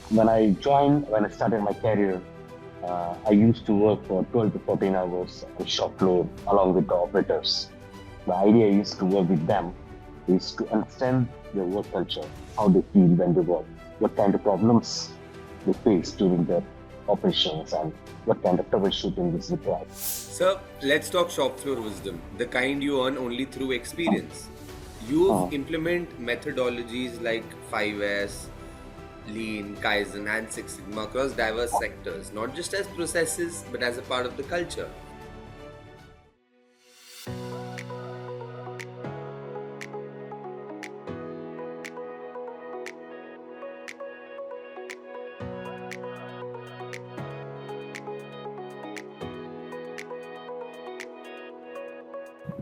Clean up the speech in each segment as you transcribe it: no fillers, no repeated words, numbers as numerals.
When I started my career, I used to work for 12 to 14 hours on shop floor along with the operators. The idea is to work with them is to understand their work culture, how they feel when they work, what kind of problems they face during their operations, and what kind of troubleshooting is required. Sir, let's talk shop floor wisdom, the kind you earn only through experience. You've Uh, implemented methodologies like 5S, Lean, Kaizen, and Six Sigma across diverse sectors, not just as processes but as a part of the culture.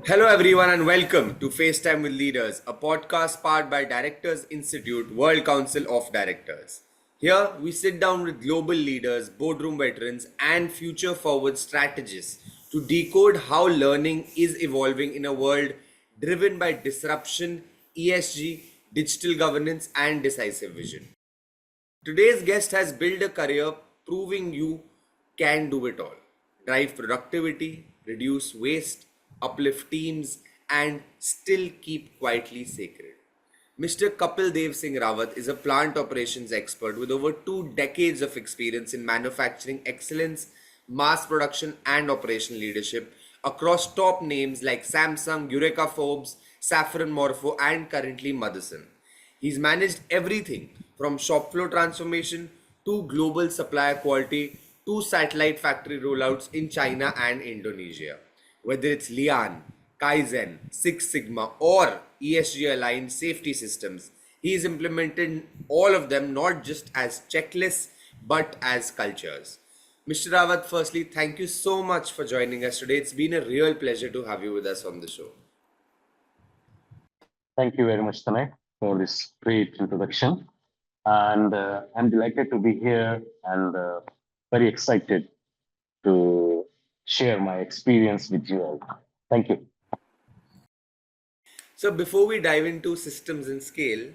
Hello, everyone, and welcome to FaceTime with Leaders, a podcast powered by Directors Institute World Council of Directors. Here, we sit down with global leaders, boardroom veterans, and future forward strategists to decode how learning is evolving in a world driven by disruption, ESG, digital governance, and decisive vision. Today's guest has built a career proving you can do it all. Drive productivity, reduce waste, uplift teams, and still keep quietly sacred. Mr. Kapil Dev Singh Rawat is a plant operations expert with over 2 decades of experience in manufacturing excellence, mass production, and operational leadership across top names like Samsung, Eureka Forbes, Safran Morpho, and currently Motherson. He's managed everything from shop floor transformation to global supplier quality to satellite factory rollouts in China and Indonesia. Whether it's Lian, Kaizen, Six Sigma, or ESG aligned safety systems, he's implemented all of them not just as checklists but as cultures. Mr. Rawat, firstly, thank you so much for joining us today. It's been a real pleasure to have you with us on the show. Thank you very much, Tanay, for this great introduction. And I'm delighted to be here and very excited to share my experience with you all. Thank you. So, before we dive into systems and scale,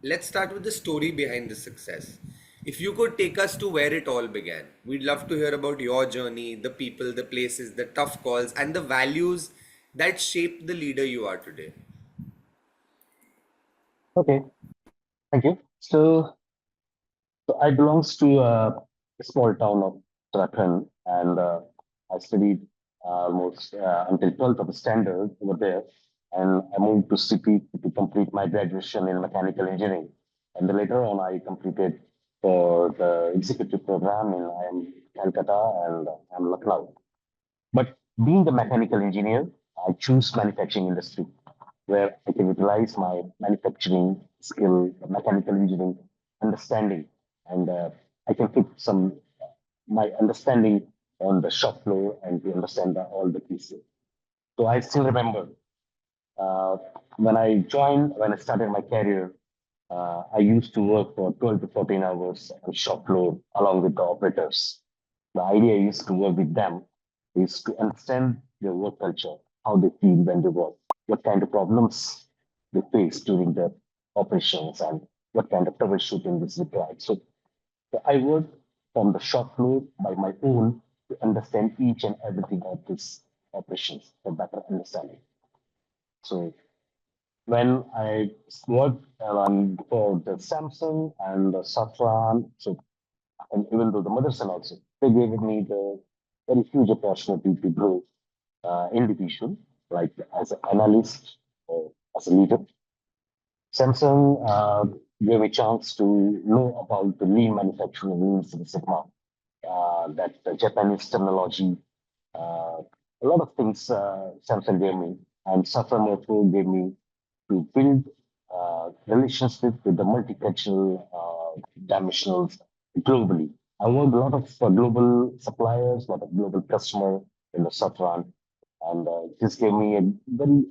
let's start with the story behind the success. If you could take us to where it all began, we'd love to hear about your journey, the people, the places, the tough calls, and the values that shaped the leader you are today. Okay, thank you. So I belongs to a small town of Uttarakhand, and I studied almost until 12th of the standard over there, and I moved to city to complete my graduation in mechanical engineering. And then later on, I completed for the executive program in I am Calcutta and I am Lucknow. But being a mechanical engineer, I choose manufacturing industry where I can utilize my manufacturing skill, mechanical engineering understanding, and I can put some my understanding on the shop floor and to understand all the pieces. So I still remember uh, when I started my career, I used to work for 12 to 14 hours on shop floor along with the operators. The idea is to work with them, is to understand their work culture, how they feel when they work, what kind of problems they face during their operations, and what kind of troubleshooting is required. So I work from the shop floor by my own to understand each and everything of these operations for better understanding. So when I worked for the Samsung and the Safran, so and even though the Motherson also, they gave me the very huge opportunity to grow individual, like as an analyst or as a leader. Samsung gave me chance to know about the lean manufacturing, lean Six Sigma, that the Japanese terminology, uh, a lot of things Samsung gave me, and Safran Morpho gave me to build relationship with the multicultural dimensionals globally. I worked a lot of global suppliers, a lot of global customer in the Safran, and this gave me a very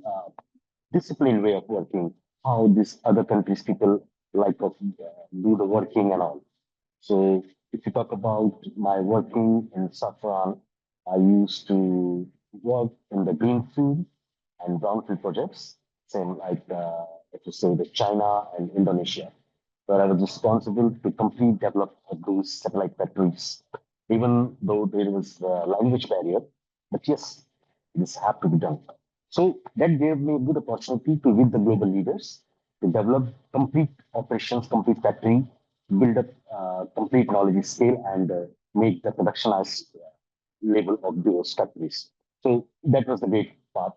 disciplined way of working, how these other countries people like of do the working and all. So if you talk about my working in Safran, I used to work in the greenfield and brownfield projects, same like if you say the China and Indonesia. where I was responsible to complete develop those satellite batteries, even though there was a language barrier. But yes, this had to be done. So that gave me a good opportunity to with the global leaders to develop complete operations, complete factory, build up complete knowledge scale, and make the productionized level of those factories. So that was the great part.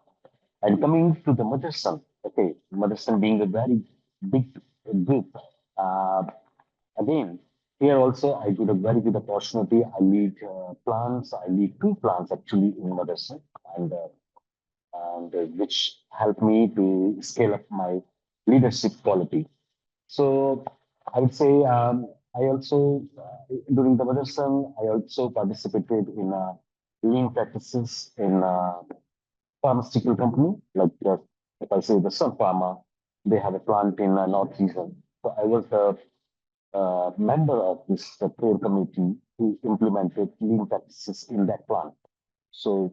And coming to the Motherson, okay, Motherson being a very big group. Uh, Again, here also I get a very good opportunity. I lead plants. I lead two plants actually in Motherson, and which helped me to scale up my leadership quality. So I would say I also during the Motherson I also participated in lean practices in pharmaceutical company, like if I say the Sun Pharma, they have a plant in North Region. So I was the member of this core committee who implemented lean practices in that plant. So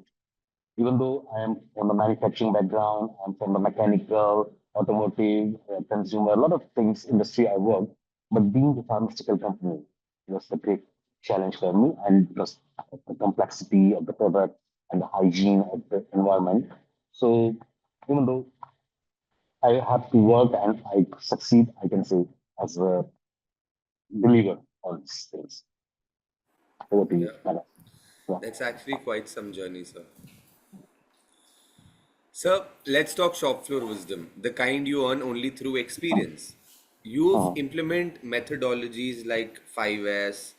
even though I am from a manufacturing background, I'm from the mechanical, automotive, consumer, a lot of things industry I work, but being a pharmaceutical company was a great challenge for me, and because of the complexity of the product and the hygiene of the environment. So even though I have to work and I succeed, I can say as a believer on these things. Over to you, Yeah, Nana. Yeah. that's actually quite some journey, sir. Sir, let's talk shop floor wisdom, the kind you earn only through experience. You've Uh, implement methodologies like 5S,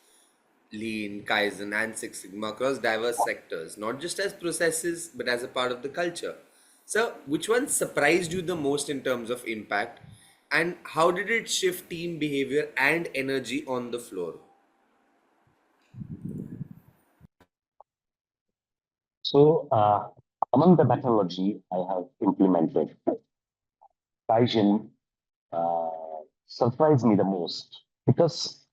Lean, Kaizen, and Six Sigma across diverse sectors, not just as processes, but as a part of the culture. So, which one surprised you the most in terms of impact, and how did it shift team behavior and energy on the floor? so among the methodology I have implemented, Kaizen surprised me the most because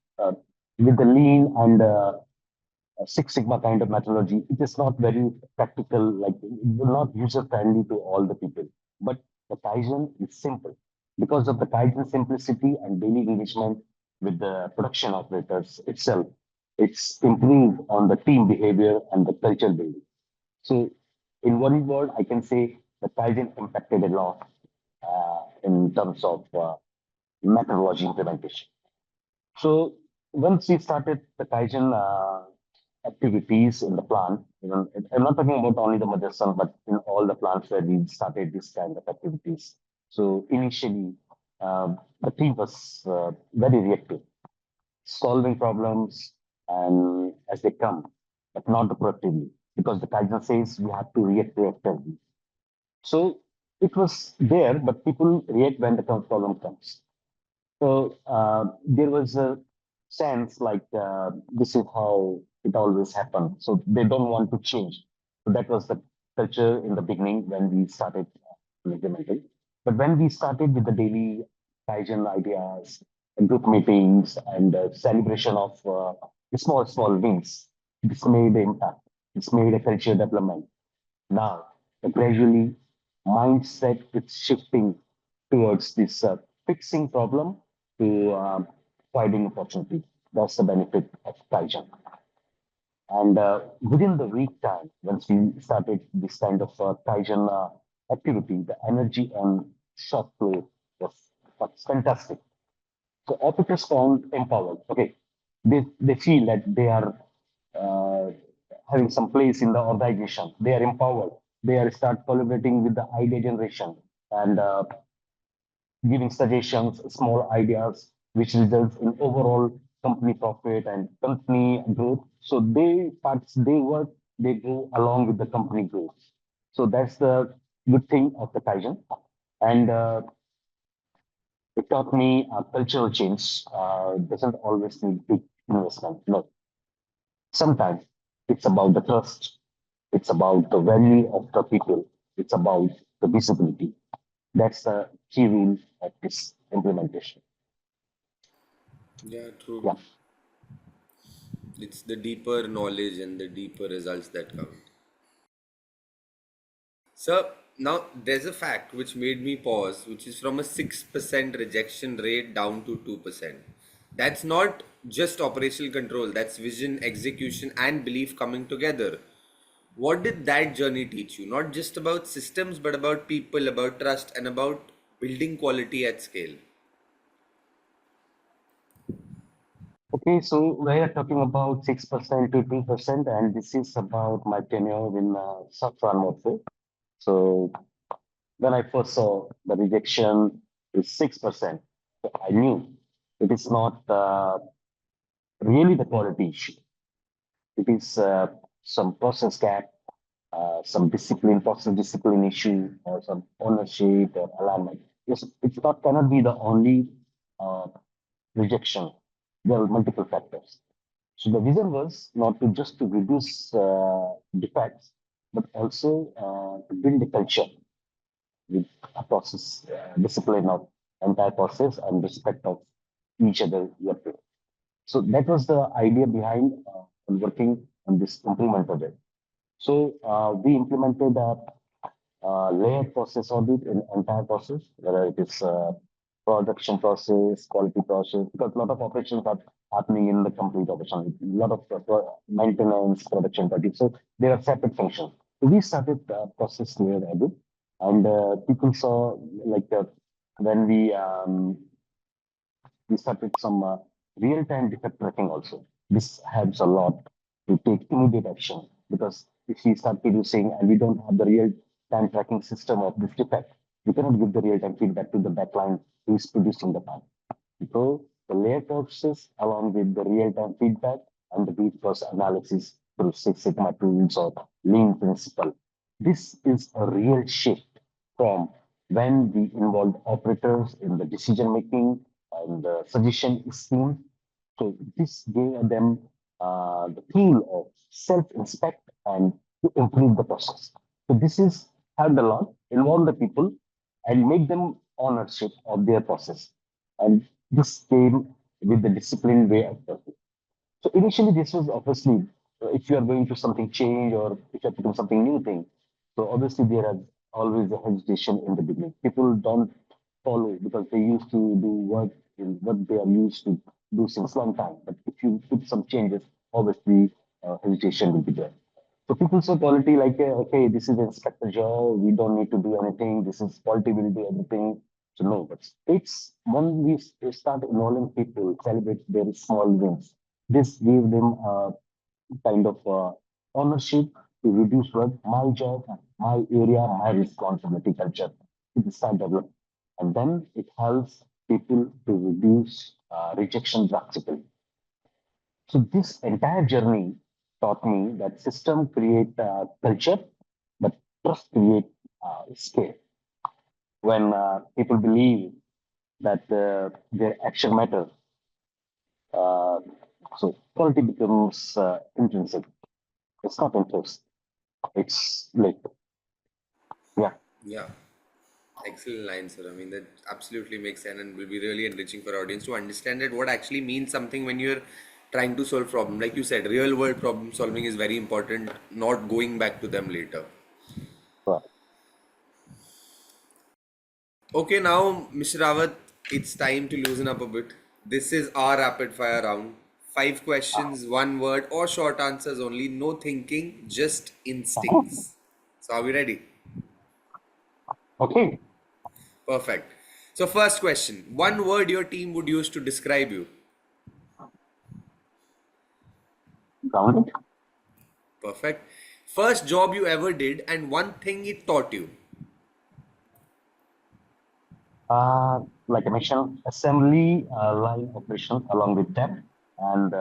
with the lean and Six Sigma kind of methodology, it is not very practical, like it will not user friendly to all the people. But the Kaizen is simple because of the Kaizen simplicity and daily engagement with the production operators itself. It's improved on the team behavior and the culture building. So, in one word, I can say the Kaizen impacted a lot in terms of methodology implementation. So once we started the Kaizen activities in the plant, even I'm not talking about only the Motherson, but in all the plants where we started this kind of activities. So initially, the team was very reactive, solving problems and as they come, but not proactively, because the Kaizen says we have to react reactively. So it was there, but people react when the problem comes. So there was a sense like this is how it always happened. So they don't want to change. So that was the culture in the beginning when we started implementing. But when we started with the daily Kaizen ideas, and group meetings, and celebration of small wins, this made the impact. It's made a culture development. Now, gradually, mindset is shifting towards this fixing problem to finding opportunity. That's the benefit of Kaizen. And within the week time, once we started this kind of Kaizen activity, the energy on shop floor was fantastic. So operators found empowered. Okay, they feel that they are uh, having some place in the organization. They are empowered. They are start collaborating with the idea generation and giving suggestions, small ideas, which results in overall company profit and company growth. So they work, they go along with the company growth. So that's the good thing of the Kaizen. And it taught me cultural change doesn't always need big investment. No, sometimes it's about the trust. It's about the value of the people. It's about the visibility. That's the key rule of this implementation. Yeah, true. Yeah. It's the deeper knowledge and the deeper results that count. So, Now, there's a fact which made me pause, which is from a 6% rejection rate down to 2%. That's not just operational control, that's vision, execution, and belief coming together. What did that journey teach you? Not just about systems, but about people, about trust, and about building quality at scale. Okay, so we are talking about 6% to 2%, and this is about my tenure in Safran Morpho. So when I first saw the rejection is 6%, so I knew it is not really the quality issue. It is some process gap, some discipline, process discipline issue, or some ownership or alignment. It's not cannot be the only uh, rejection. There are multiple factors. So the vision was not to just to reduce defects, but also to build a culture with a process discipline of entire process and respect of each other working. So that was the idea behind working on this implement project. So we implemented a layered process audit in entire process, whether it is production process, quality process, because a lot of operations are happening in the complete operation. A lot of maintenance, production, quality. So they are separate functions. So we started process layered audit, and people saw like when we started some real-time defect tracking also. This helps a lot to take immediate action because if we start producing and we don't have the real-time tracking system of this defect, we cannot give the real-time feedback to the backline who is producing the part. So the layer process along with the real-time feedback and the root cause analysis through Six Sigma tools or lean principle. This is a real shift from when we involved operators in the decision making and the suggestion scheme. So this gave them the tool of self-inspect and to improve the process. So this is helped a lot, involve the people and make them ownership of their process. And this came with the disciplined way of working. So initially, this was obviously if you are going to something change or if you are doing something new thing. So obviously there is always a hesitation in the beginning. People don't follow because they used to do work in what they are used to do since long time. But if you put some changes, obviously hesitation will be there. So people saw quality like, okay, this is inspector job. We don't need to do anything. This is quality will do everything. So no, but it's when we start involving people, celebrate their small wins. This gave them kind of ownership to reduce work, my job, my area, my responsibility culture. It start develop, and then it helps people to reduce rejection drastically. So this entire journey taught me that system create culture, but trust create scale. When people believe that their action matters, uh, so quality becomes intrinsic. It's not interest. It's like yeah. Yeah. Excellent line, sir. I mean, that absolutely makes sense and will be really enriching for audience to understand that what actually means something when you're trying to solve problem. Like you said, real world problem solving is very important, not going back to them later. Right. Okay, now, Mr. Rawat, it's time to loosen up a bit. This is our rapid fire round. Five questions, one word, or short answers only. No thinking, just instincts. So, are we ready? Okay. Perfect. So, first question, one word your team would use to describe you. Grounded. Perfect. First job you ever did and one thing it taught you. Like I mentioned, assembly line operation along with them, and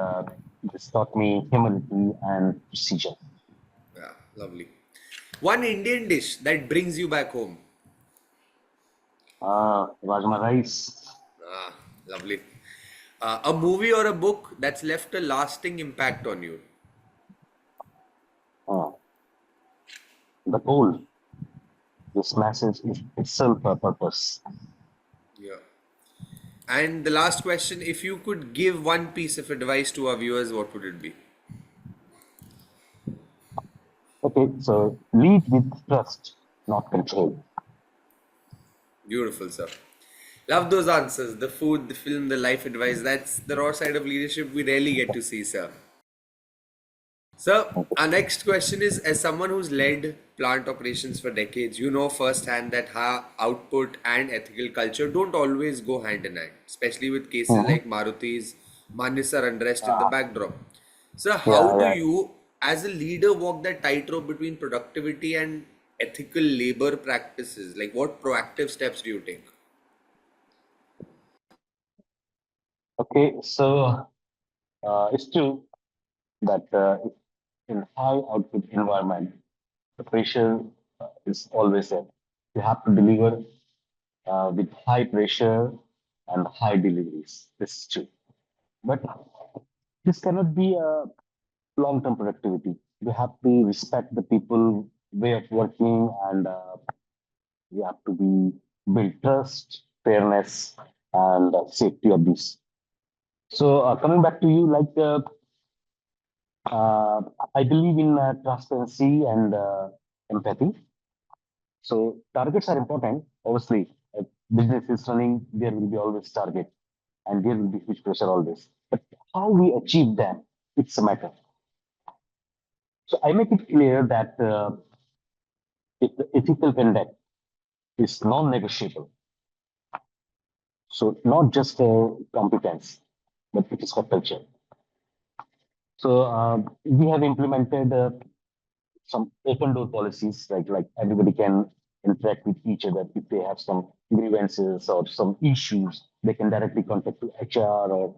this taught me humility and precision. Yeah, lovely. One Indian dish that brings you back home. Rajma rice, Ah, lovely. A movie or a book that's left a lasting impact on you. uh, the goal. This message is itself a purpose. Yeah. And the last question, if you could give one piece of advice to our viewers, what would it be? Okay, so lead with trust, not control. Beautiful, sir. Love those answers. The food, the film, the life advice. That's the raw side of leadership we rarely get to see, sir. So, our next question is, as someone who's led plant operations for decades, you know firsthand that how output and ethical culture don't always go hand in hand, especially with cases Mhm. like Maruti's Manisar unrest in the backdrop. So, how Yeah, do yeah. you, as a leader, walk that tightrope between productivity and ethical labor practices? Like, what proactive steps do you take? Okay, so it's true that in high output environment, the pressure is always there. You have to deliver with high pressure and high deliveries. This is true. But this cannot be a long-term productivity. You have to respect the people way of working, and you have to be build trust, fairness, and safety of this. So coming back to you, like uh, I believe in transparency and empathy. So targets are important. Obviously, if business is running, there will be always target, and there will be huge pressure always. But how we achieve them, it's a matter. So I make it clear that if the ethical conduct is non-negotiable, so not just for competence, but it is for culture. So we have implemented some open door policies, like everybody can interact with each other. If they have some grievances or some issues, they can directly contact to HR or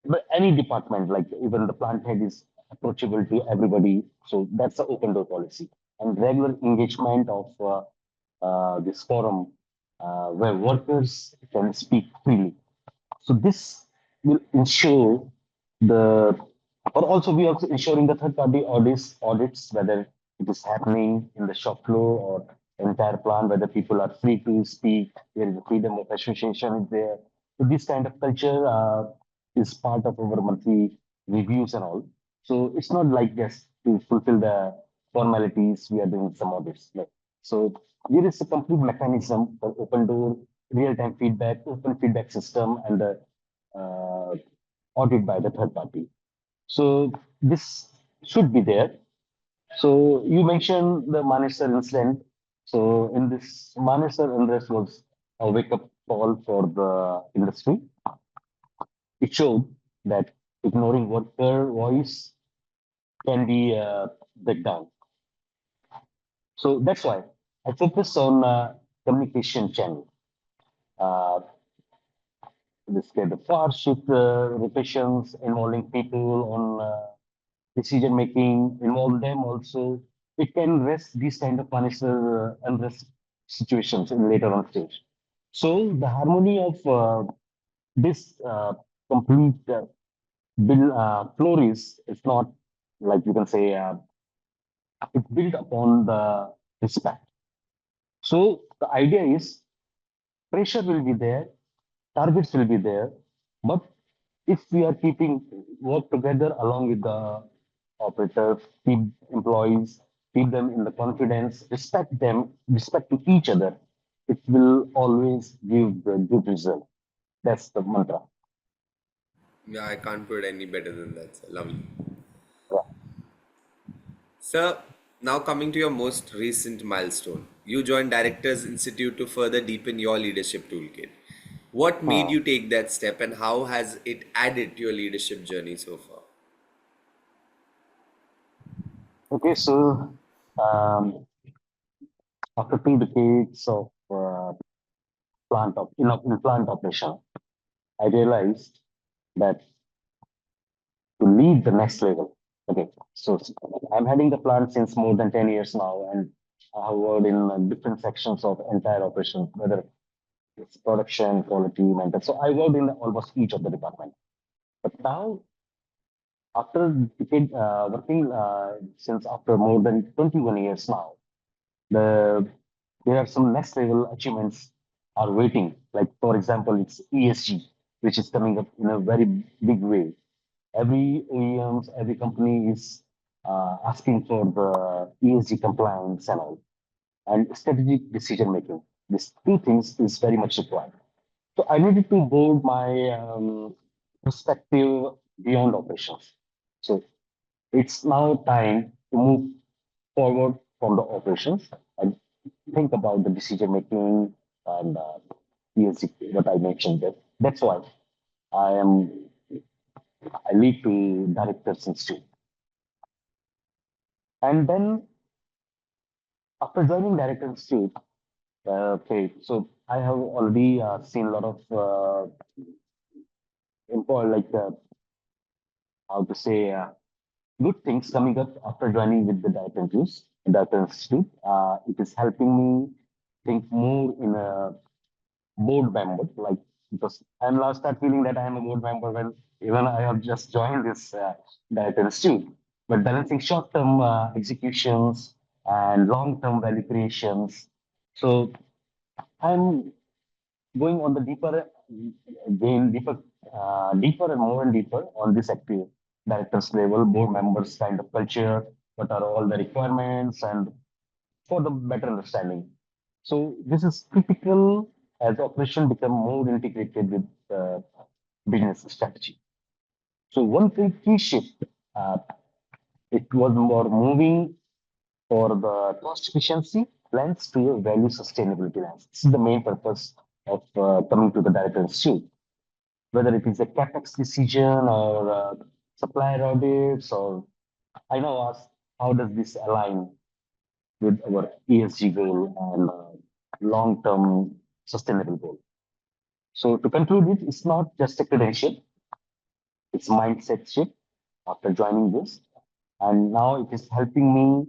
but any department, like even the plant head is approachable to everybody. So that's the open door policy and regular engagement of this forum where workers can speak freely. So this will ensure the, or also we are also ensuring the third party audits, whether it is happening in the shop floor or entire plant, whether people are free to speak, there is a freedom of association is there. So this kind of culture is part of our monthly reviews and all. So it's not like just to fulfill the formalities, we are doing some audits. Like, so there is a complete mechanism for open door, real-time feedback, open feedback system, and the uh, audit by the third party. So this should be there. So you mentioned the Manesar incident. So in this Manesar incident was a wake-up call for the industry. It showed that ignoring worker voice can be break down. So that's why I focus on communication channel. Uh, this kind of far shift rotations involving people on decision making, involve them also. It can rest these kind of punisher unrest situations in later on stage. So the harmony of this complete bill floor is not like you can say it's built upon the respect. So the idea is pressure will be there, targets will be there, but if we are keeping work together along with the operators, keep employees, keep them in the confidence, respect them, respect to each other, it will always give the good result. That's the mantra. Yeah, I can't put it any better than that, sir. Lovely. Yeah. Sir, now coming to your most recent milestone. You joined Directors Institute to further deepen your leadership toolkit. What made Hmm. you take that step and how has it added to your leadership journey so far? Okay, so um, after 2 decades of in plant operation, I realized that to lead the next level. Okay, so I'm heading the plant since more than 10 years now, and I have worked in different sections of entire operation, whether it's production, quality, maintenance. So I worked in almost each of the department. But now, after decade, working since after more than 21 years now, the there are some next level achievements are waiting. Like for example, it's ESG, which is coming up in a very big way. Every OEMs, every company is asking for the ESG compliance and all. and strategic decision making. These two things is very much required. So I needed to build my perspective beyond operations. So it's now time to move forward from the operations and think about the decision making and ESG, what I mentioned there. That's why I am I lead to directors institute. And then after joining directors institute, okay, so I have already seen a lot of like how to say good things coming up after joining with the Director Institute. It is helping me think more in a board member, like because I'm now start feeling that I am a board member when even I have just joined this Director Institute. But balancing short-term executions and long-term value creations. So I'm going on the deeper and more and deeper on this active directors level, board members kind of culture, what are all the requirements, and for the better understanding. So this is critical as operation become more integrated with business strategy. So one key shift, uh, it was more moving for the cost efficiency lens to a value sustainability lens. This is the main purpose of coming to the director institute, whether it is a capex decision or supplier audits, or I now ask how does this align with our ESG goal and long-term sustainable goal. So to conclude it, it's not just a credential, it's mindset shift after joining this. And now it is helping me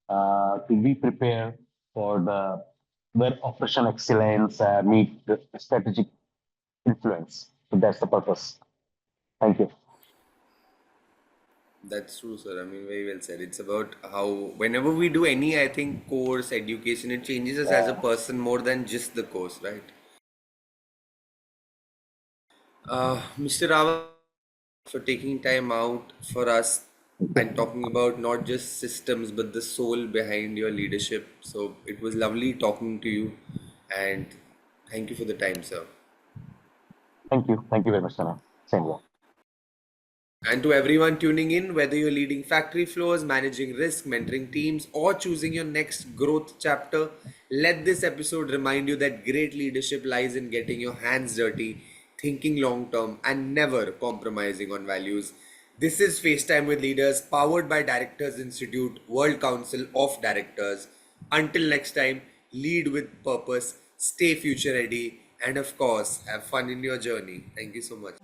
to be prepared for the where operation excellence meet the strategic influence. So that's the purpose. Thank you. That's true, sir. I mean, very well said. It's about how, whenever we do any, I think, course, education, it changes us as a person more than just the course, right? Mr. Rawat, for taking time out for us and talking about not just systems but the soul behind your leadership. So it was lovely talking to you, and thank you for the time, sir. Thank you. Thank you very much, Sana. Same here. And to everyone tuning in, whether you're leading factory floors, managing risk, mentoring teams, or choosing your next growth chapter, let this episode remind you that great leadership lies in getting your hands dirty, thinking long term, and never compromising on values. This is FaceTime with Leaders, powered by Directors Institute, World Council of Directors. Until next time, lead with purpose, stay future ready, and of course, have fun in your journey. Thank you so much.